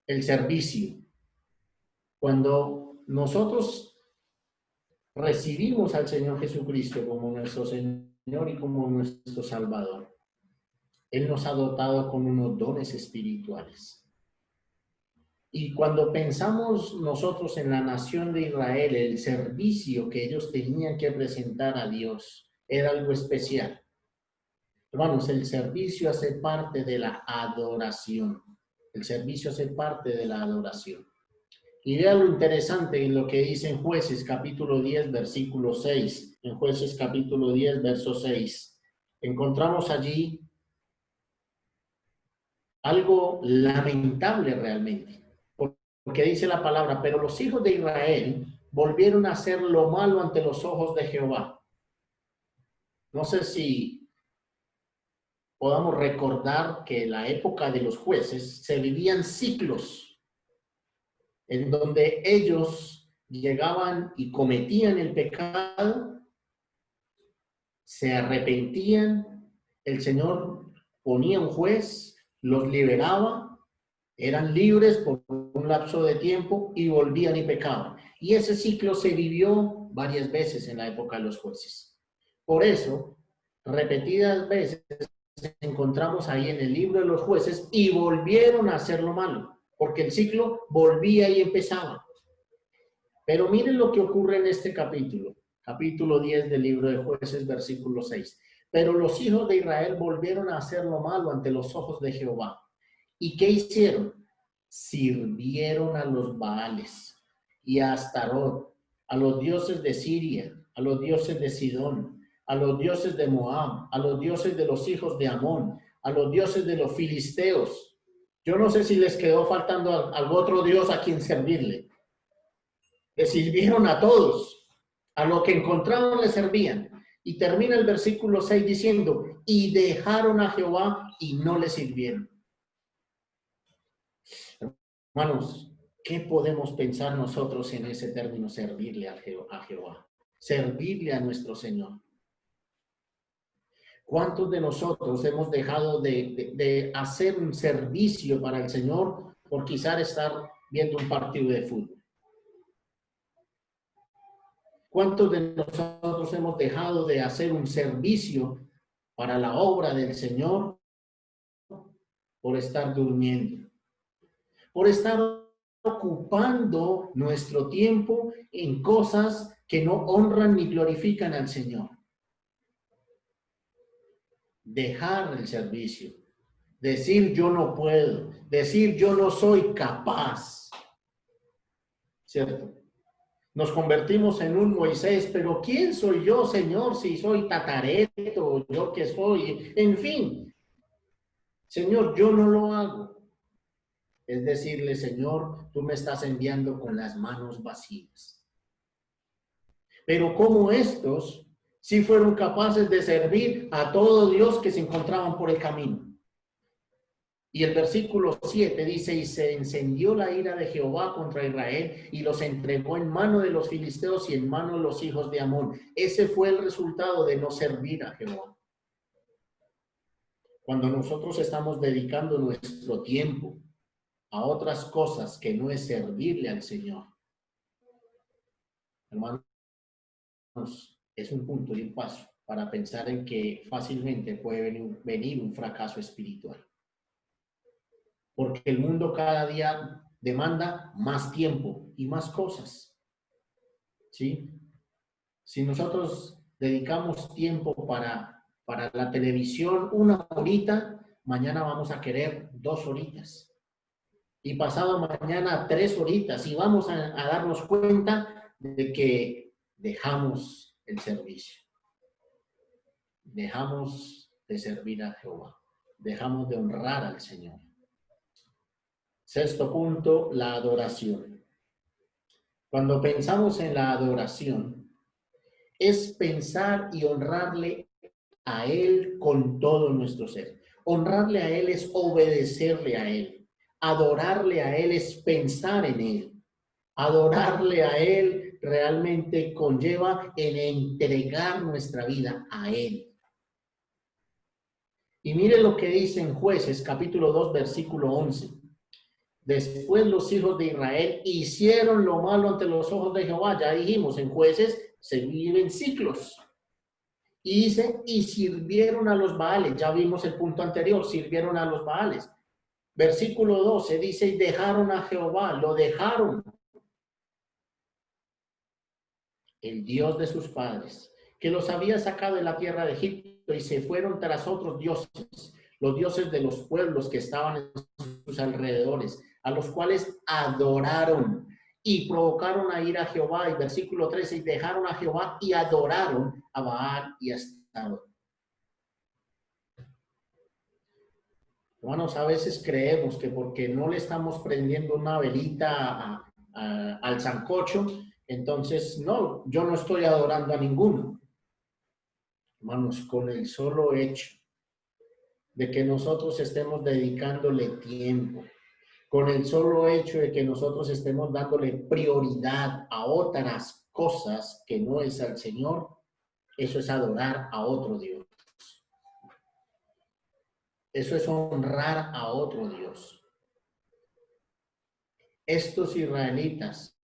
el servicio. Cuando nosotros recibimos al Señor Jesucristo como nuestro Señor y como nuestro Salvador, Él nos ha dotado con unos dones espirituales. Y cuando pensamos nosotros en la nación de Israel, el servicio que ellos tenían que presentar a Dios era algo especial. Hermanos, el servicio hace parte de la adoración. El servicio hace parte de la adoración. Y vean lo interesante en lo que dice en Jueces capítulo 10, versículo 6. En Jueces capítulo 10, verso 6. Encontramos allí algo lamentable realmente. Porque dice la palabra, pero los hijos de Israel volvieron a hacer lo malo ante los ojos de Jehová. No sé si podamos recordar que en la época de los jueces se vivían ciclos en donde ellos llegaban y cometían el pecado, se arrepentían, el Señor ponía un juez, los liberaba, eran libres por un lapso de tiempo y volvían y pecaban. Y ese ciclo se vivió varias veces en la época de los jueces. Por eso, repetidas veces encontramos ahí en el libro de los jueces y volvieron a hacer lo malo, porque el ciclo volvía y empezaba. Pero miren lo que ocurre en este capítulo 10 del libro de Jueces, versículo 6. Pero los hijos de Israel volvieron a hacer lo malo ante los ojos de Jehová. ¿Y qué hicieron? Sirvieron a los Baales y a Astarot, a los dioses de Siria, a los dioses de Sidón, a los dioses de Moab, a los dioses de los hijos de Amón, a los dioses de los filisteos. Yo no sé si les quedó faltando algún otro dios a quien servirle. Le sirvieron a todos, a lo que encontraron le servían. Y termina el versículo 6 diciendo, y dejaron a Jehová y no le sirvieron. Hermanos, ¿qué podemos pensar nosotros en ese término, servirle a Jehová? Servirle a nuestro Señor. ¿Cuántos de nosotros hemos dejado de hacer un servicio para el Señor por quizás estar viendo un partido de fútbol? ¿Cuántos de nosotros hemos dejado de hacer un servicio para la obra del Señor por estar durmiendo? Por estar ocupando nuestro tiempo en cosas que no honran ni glorifican al Señor. Dejar el servicio, decir yo no puedo, decir yo no soy capaz, ¿cierto? Nos convertimos en un Moisés, pero ¿quién soy yo, Señor, si soy tatareto, yo que soy? En fin, Señor, yo no lo hago. Es decirle, Señor, tú me estás enviando con las manos vacías. Pero como estos, sí fueron capaces de servir a todo Dios que se encontraban por el camino. Y el versículo 7 dice, y se encendió la ira de Jehová contra Israel y los entregó en mano de los filisteos y en mano de los hijos de Amón. Ese fue el resultado de no servir a Jehová. Cuando nosotros estamos dedicando nuestro tiempo a otras cosas que no es servirle al Señor, hermanos, es un punto y un paso para pensar en que fácilmente puede venir un fracaso espiritual. Porque el mundo cada día demanda más tiempo y más cosas, ¿sí? Si nosotros dedicamos tiempo para la televisión 1 horita, mañana vamos a querer 2 horitas. Y pasado mañana 3 horitas. Y vamos a darnos cuenta de que dejamos el servicio. Dejamos de servir a Jehová. Dejamos de honrar al Señor. Sexto punto, la adoración. Cuando pensamos en la adoración, es pensar y honrarle a Él con todo nuestro ser. Honrarle a Él es obedecerle a Él. Adorarle a Él es pensar en Él. Adorarle a Él realmente conlleva en entregar nuestra vida a Él. Y miren lo que dice en Jueces, capítulo 2, versículo 11. Después los hijos de Israel hicieron lo malo ante los ojos de Jehová. Ya dijimos, en Jueces se viven ciclos. Y dice, y sirvieron a los Baales. Ya vimos el punto anterior, sirvieron a los Baales. Versículo 12 dice, y dejaron a Jehová, lo dejaron. El Dios de sus padres, que los había sacado de la tierra de Egipto y se fueron tras otros dioses, los dioses de los pueblos que estaban en sus alrededores, a los cuales adoraron y provocaron a ir a Jehová. Y versículo 13, y dejaron a Jehová y adoraron a Baal y a Astarot. Hermanos, a veces creemos que porque no le estamos prendiendo una velita al sancocho, entonces no, yo no estoy adorando a ninguno. Hermanos, con el solo hecho de que nosotros estemos dedicándole tiempo, con el solo hecho de que nosotros estemos dándole prioridad a otras cosas que no es al Señor, eso es adorar a otro Dios. Eso es honrar a otro Dios. Estos israelitas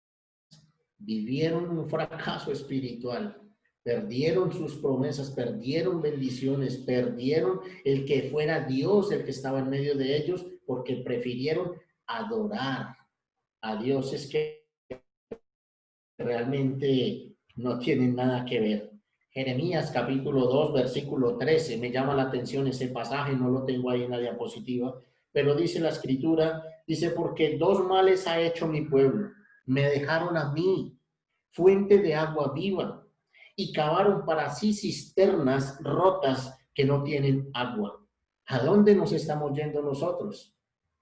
vivieron un fracaso espiritual, perdieron sus promesas, perdieron bendiciones, perdieron el que fuera Dios el que estaba en medio de ellos, porque prefirieron adorar a dioses que realmente no tienen nada que ver. Jeremías capítulo 2, versículo 13, me llama la atención ese pasaje, no lo tengo ahí en la diapositiva, pero dice la escritura, dice, porque dos males ha hecho mi pueblo, me dejaron a mí, fuente de agua viva, y cavaron para sí cisternas rotas que no tienen agua. ¿A dónde nos estamos yendo nosotros?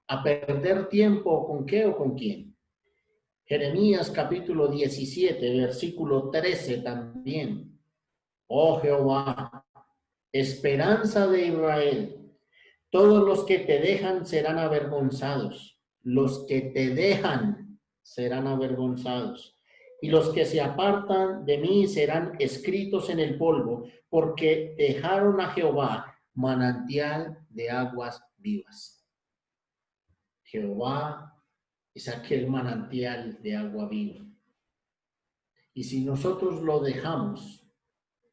¿A perder tiempo con qué o con quién? Jeremías capítulo 17, versículo 13 también. Oh Jehová, esperanza de Israel, todos los que te dejan serán avergonzados. Los que te dejan serán avergonzados. Y los que se apartan de mí serán escritos en el polvo, porque dejaron a Jehová manantial de aguas vivas. Jehová es aquel manantial de agua viva. Y si nosotros lo dejamos,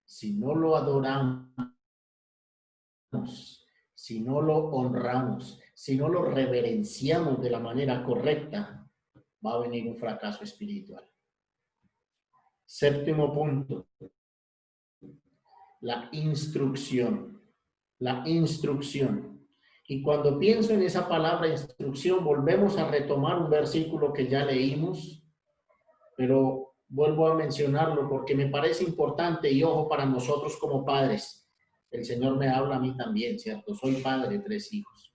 si no lo adoramos, si no lo honramos, si no lo reverenciamos de la manera correcta, va a venir un fracaso espiritual. Séptimo punto, la instrucción. La instrucción. Y cuando pienso en esa palabra instrucción, volvemos a retomar un versículo que ya leímos, pero vuelvo a mencionarlo porque me parece importante y ojo para nosotros como padres. El Señor me habla a mí también, ¿cierto? Soy padre de 3 hijos.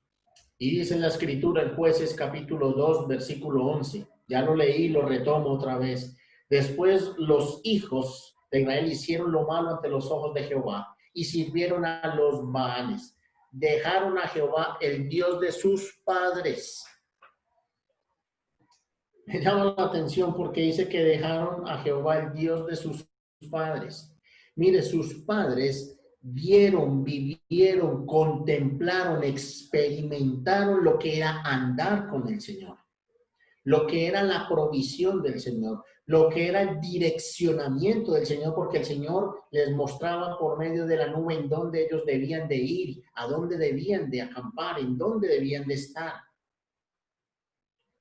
Y dice en la escritura en Jueces capítulo 2, versículo 11. Ya lo leí, lo retomo otra vez. Después los hijos de Israel hicieron lo malo ante los ojos de Jehová y sirvieron a los Baales. Dejaron a Jehová, el Dios de sus padres. Me llama la atención porque dice que dejaron a Jehová, el Dios de sus padres. Mire, sus padres vieron, vivieron, contemplaron, experimentaron lo que era andar con el Señor, lo que era la provisión del Señor, lo que era el direccionamiento del Señor, porque el Señor les mostraba por medio de la nube en dónde ellos debían de ir, a dónde debían de acampar, en dónde debían de estar.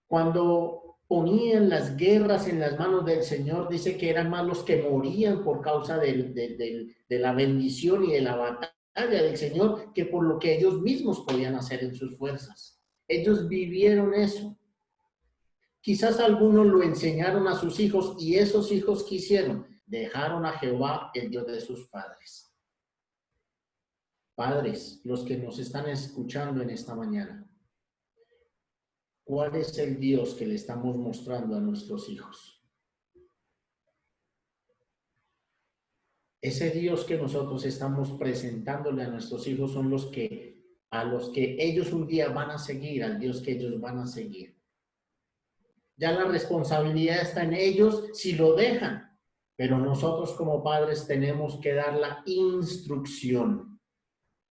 Cuando ponían las guerras en las manos del Señor, dice que eran más los que morían por causa de la bendición y de la batalla del Señor que por lo que ellos mismos podían hacer en sus fuerzas. Ellos vivieron eso. Quizás algunos lo enseñaron a sus hijos y esos hijos ¿qué hicieron? Dejaron a Jehová, el Dios de sus padres. Padres, los que nos están escuchando en esta mañana, ¿cuál es el Dios que le estamos mostrando a nuestros hijos? Ese Dios que nosotros estamos presentándole a nuestros hijos son a los que ellos un día van a seguir, al Dios que ellos van a seguir. Ya la responsabilidad está en ellos si lo dejan, pero nosotros como padres tenemos que dar la instrucción,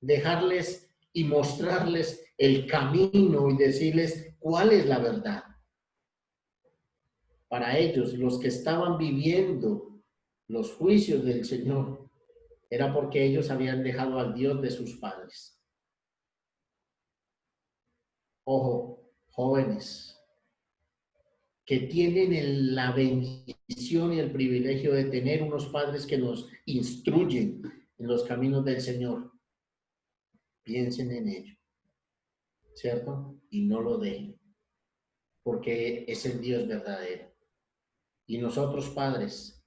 dejarles y mostrarles el camino y decirles cuál es la verdad. Para ellos, los que estaban viviendo los juicios del Señor, era porque ellos habían dejado al Dios de sus padres. Ojo, jóvenes, que tienen la bendición y el privilegio de tener unos padres que nos instruyen en los caminos del Señor. Piensen en ello, ¿cierto? Y no lo dejen, porque es el Dios verdadero. Y nosotros, padres,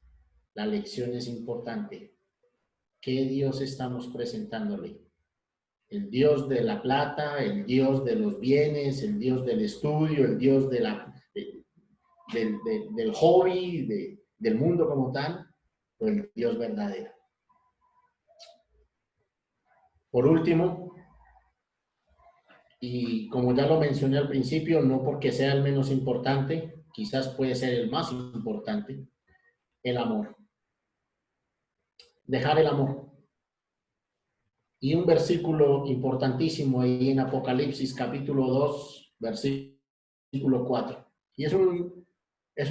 la lección es importante. ¿Qué Dios estamos presentándole? El Dios de la plata, el Dios de los bienes, el Dios del estudio, el Dios del hobby, del mundo como tal, o el Dios verdadero. Por último, y como ya lo mencioné al principio, no porque sea el menos importante, quizás puede ser el más importante, el amor. Dejar el amor. Y un versículo importantísimo ahí en Apocalipsis capítulo 2, versículo 4. Y es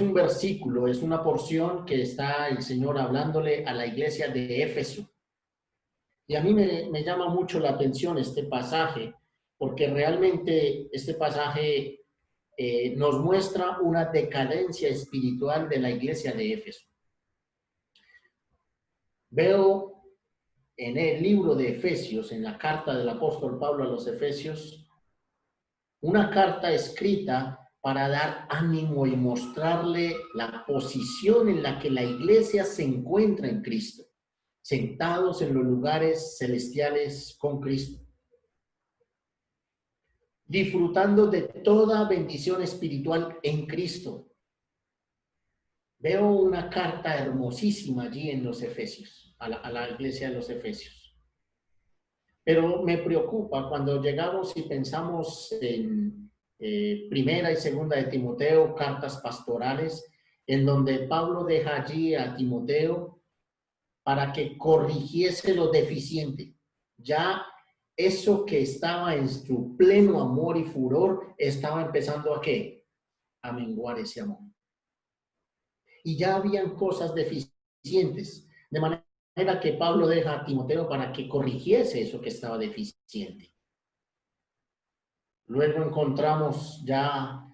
un versículo, es una porción que está el Señor hablándole a la iglesia de Éfeso. Y a mí me llama mucho la atención este pasaje, porque realmente este pasaje nos muestra una decadencia espiritual de la iglesia de Éfeso. Veo en el libro de Efesios, en la carta del apóstol Pablo a los Efesios, una carta escrita para dar ánimo y mostrarle la posición en la que la iglesia se encuentra en Cristo, sentados en los lugares celestiales con Cristo, disfrutando de toda bendición espiritual en Cristo. Veo una carta hermosísima allí en los Efesios, a la iglesia de los Efesios. Pero me preocupa cuando llegamos y pensamos en primera y segunda de Timoteo, cartas pastorales, en donde Pablo deja allí a Timoteo para que corrigiese lo deficiente. Ya eso que estaba en su pleno amor y furor estaba empezando a ¿qué? A menguar ese amor. Y ya habían cosas deficientes, de manera que Pablo deja a Timoteo para que corrigiese eso que estaba deficiente. Luego encontramos ya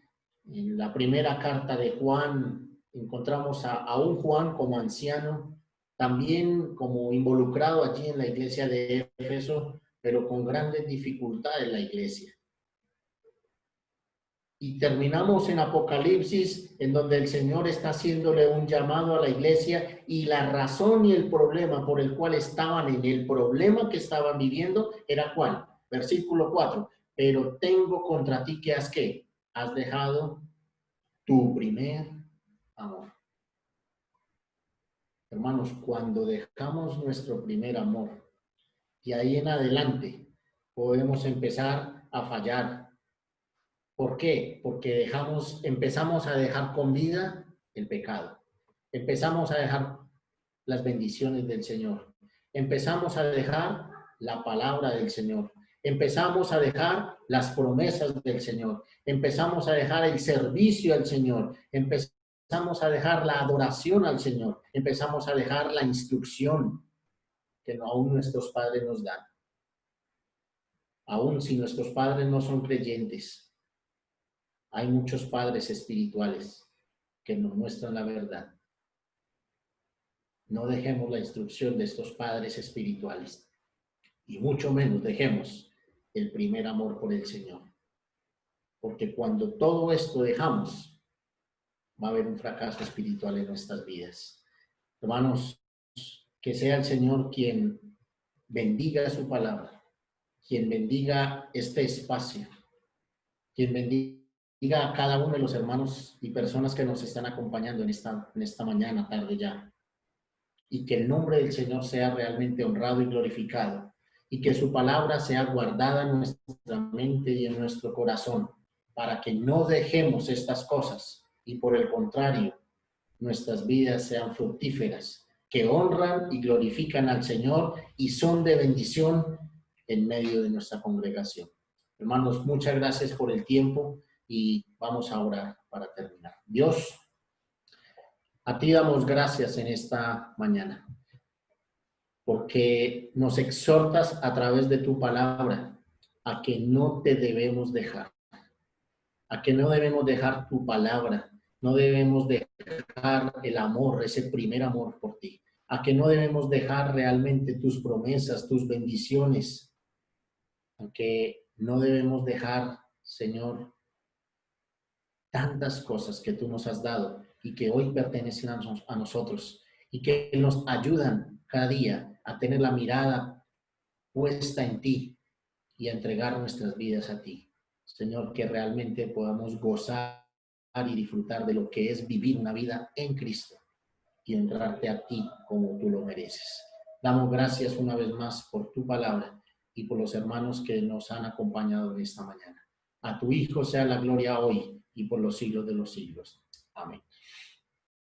en la primera carta de Juan, encontramos a un Juan como anciano, también como involucrado allí en la iglesia de Éfeso, pero con grandes dificultades en la iglesia. Y terminamos en Apocalipsis, en donde el Señor está haciéndole un llamado a la iglesia y la razón y el problema por el cual estaban en el problema que estaban viviendo era ¿cuál? Versículo 4. Pero tengo contra ti que ¿qué? Has dejado tu primer amor. Hermanos, cuando dejamos nuestro primer amor y ahí en adelante podemos empezar a fallar. ¿Por qué? Porque empezamos a dejar con vida el pecado. Empezamos a dejar las bendiciones del Señor. Empezamos a dejar la palabra del Señor. Empezamos a dejar las promesas del Señor. Empezamos a dejar el servicio al Señor. Empezamos a dejar la adoración al Señor. Empezamos a dejar la instrucción que aún nuestros padres nos dan. Aún si nuestros padres no son creyentes, hay muchos padres espirituales que nos muestran la verdad. No dejemos la instrucción de estos padres espirituales y mucho menos dejemos el primer amor por el Señor. Porque cuando todo esto dejamos, va a haber un fracaso espiritual en nuestras vidas. Hermanos, que sea el Señor quien bendiga su palabra, quien bendiga este espacio, quien bendiga a cada uno de los hermanos y personas que nos están acompañando en esta mañana, tarde ya. Y que el nombre del Señor sea realmente honrado y glorificado. Y que su palabra sea guardada en nuestra mente y en nuestro corazón, para que no dejemos estas cosas y por el contrario, nuestras vidas sean fructíferas, que honran y glorifican al Señor y son de bendición en medio de nuestra congregación. Hermanos, muchas gracias por el tiempo y vamos a orar para terminar. Dios, a ti damos gracias en esta mañana, porque nos exhortas a través de tu palabra a que no te debemos dejar, a que no debemos dejar tu palabra, no debemos dejar el amor, ese primer amor por ti, a que no debemos dejar realmente tus promesas, tus bendiciones, a que no debemos dejar, Señor, tantas cosas que tú nos has dado y que hoy pertenecen a nosotros y que nos ayudan cada día a tener la mirada puesta en ti y a entregar nuestras vidas a ti. Señor, que realmente podamos gozar y disfrutar de lo que es vivir una vida en Cristo y honrarte a ti como tú lo mereces. Damos gracias una vez más por tu palabra y por los hermanos que nos han acompañado en esta mañana. A tu Hijo sea la gloria hoy y por los siglos de los siglos. Amén.